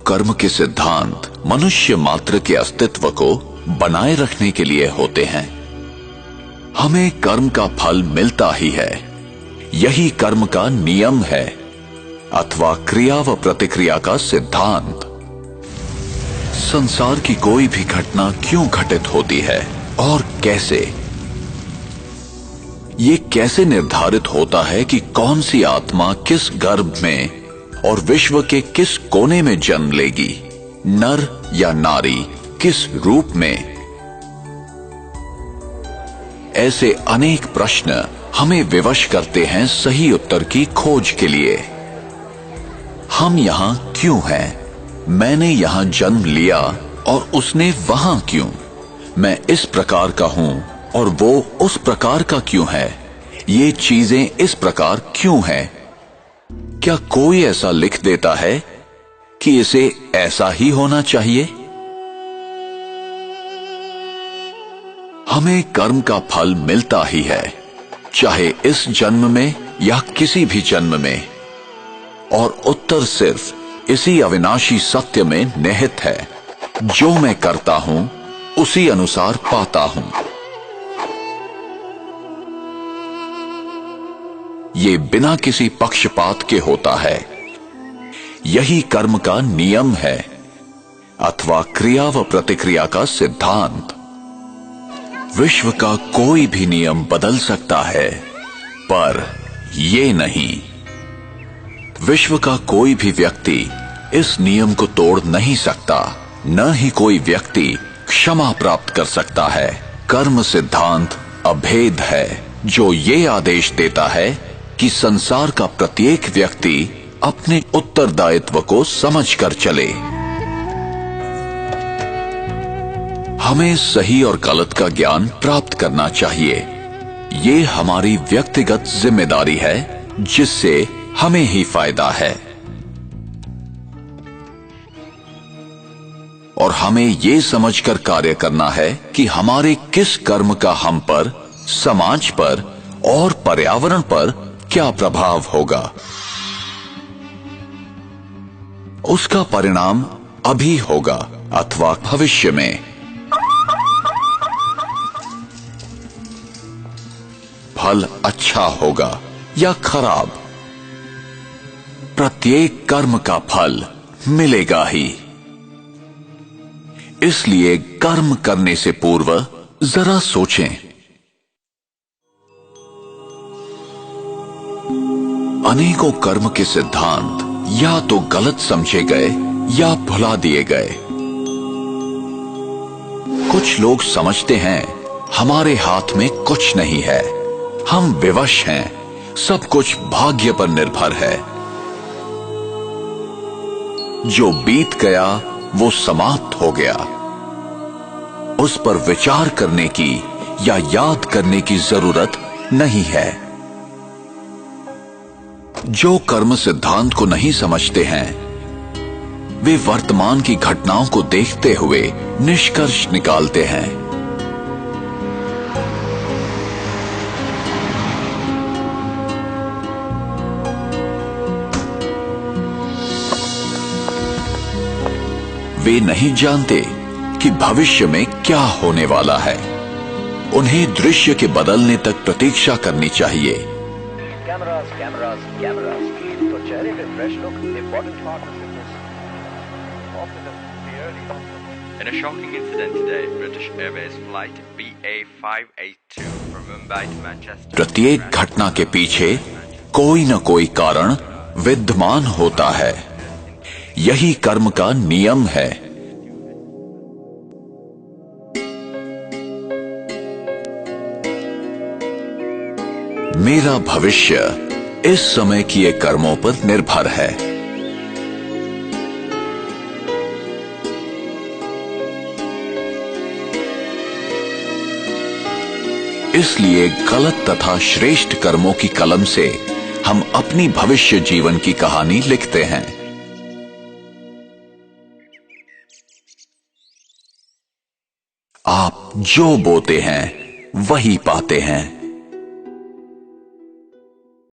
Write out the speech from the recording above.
कर्म के सिद्धांत मनुष्य मात्र के अस्तित्व को बनाए रखने के लिए होते हैं। हमें कर्म का फल मिलता ही है, यही कर्म का नियम है अथवा क्रिया व प्रतिक्रिया का सिद्धांत। संसार की कोई भी घटना क्यों घटित होती है और कैसे, ये कैसे निर्धारित होता है कि कौन सी आत्मा किस गर्भ में और विश्व के किस कोने में जन्म लेगी, नर या नारी, किस रूप में। ऐसे अनेक प्रश्न हमें विवश करते हैं सही उत्तर की खोज के लिए। हम यहां क्यों हैं? मैंने यहां जन्म लिया और उसने वहां क्यों? मैं इस प्रकार का हूं और वो उस प्रकार का क्यों है? ये चीजें इस प्रकार क्यों हैं? क्या कोई ऐसा लिख देता है कि इसे ऐसा ही होना चाहिए? हमें कर्म का फल मिलता ही है, चाहे इस जन्म में या किसी भी जन्म में, और उत्तर सिर्फ इसी अविनाशी सत्य में निहित है, जो मैं करता हूं उसी अनुसार पाता हूं। ये बिना किसी पक्षपात के होता है, यही कर्म का नियम है अथवा क्रिया व प्रतिक्रिया का सिद्धांत। विश्व का कोई भी नियम बदल सकता है, पर ये नहीं। विश्व का कोई भी व्यक्ति इस नियम को तोड़ नहीं सकता, न ही कोई व्यक्ति क्षमा प्राप्त कर सकता है। कर्म सिद्धांत अभेद है, जो ये आदेश देता है कि संसार का प्रत्येक व्यक्ति अपने उत्तरदायित्व को समझकर चले। हमें सही और गलत का ज्ञान प्राप्त करना चाहिए। ये हमारी व्यक्तिगत जिम्मेदारी है, जिससे हमें ही फायदा है। और हमें ये समझकर कार्य करना है कि हमारे किस कर्म का हम पर, समाज पर और पर्यावरण पर क्या प्रभाव होगा। उसका परिणाम अभी होगा अथवा भविष्य में। फल अच्छा होगा या खराब, प्रत्येक कर्म का फल मिलेगा ही। इसलिए कर्म करने से पूर्व जरा सोचें। अनेकों कर्म के सिद्धांत या तो गलत समझे गए या भुला दिए गए। कुछ लोग समझते हैं हमारे हाथ में कुछ नहीं है, हम विवश हैं, सब कुछ भाग्य पर निर्भर है। जो बीत गया वो समाप्त हो गया, उस पर विचार करने की या याद करने की जरूरत नहीं है। जो कर्म सिद्धांत को नहीं समझते हैं, वे वर्तमान की घटनाओं को देखते हुए निष्कर्ष निकालते हैं। वे नहीं जानते कि भविष्य में क्या होने वाला है। उन्हें दृश्य के बदलने तक प्रतीक्षा करनी चाहिए। Cameras, cameras, cameras. तो चेहरे पे fresh look, important part of fitness. Often the early. In a shocking incident today, British Airways flight BA582 from Mumbai to Manchester. प्रत्येक घटना के पीछे कोई न कोई कारण विद्यमान होता है, यही कर्म का नियम है। मेरा भविष्य इस समय किए कर्मों पर निर्भर है। इसलिए गलत तथा श्रेष्ठ कर्मों की कलम से हम अपनी भविष्य जीवन की कहानी लिखते हैं। आप जो बोते हैं वही पाते हैं।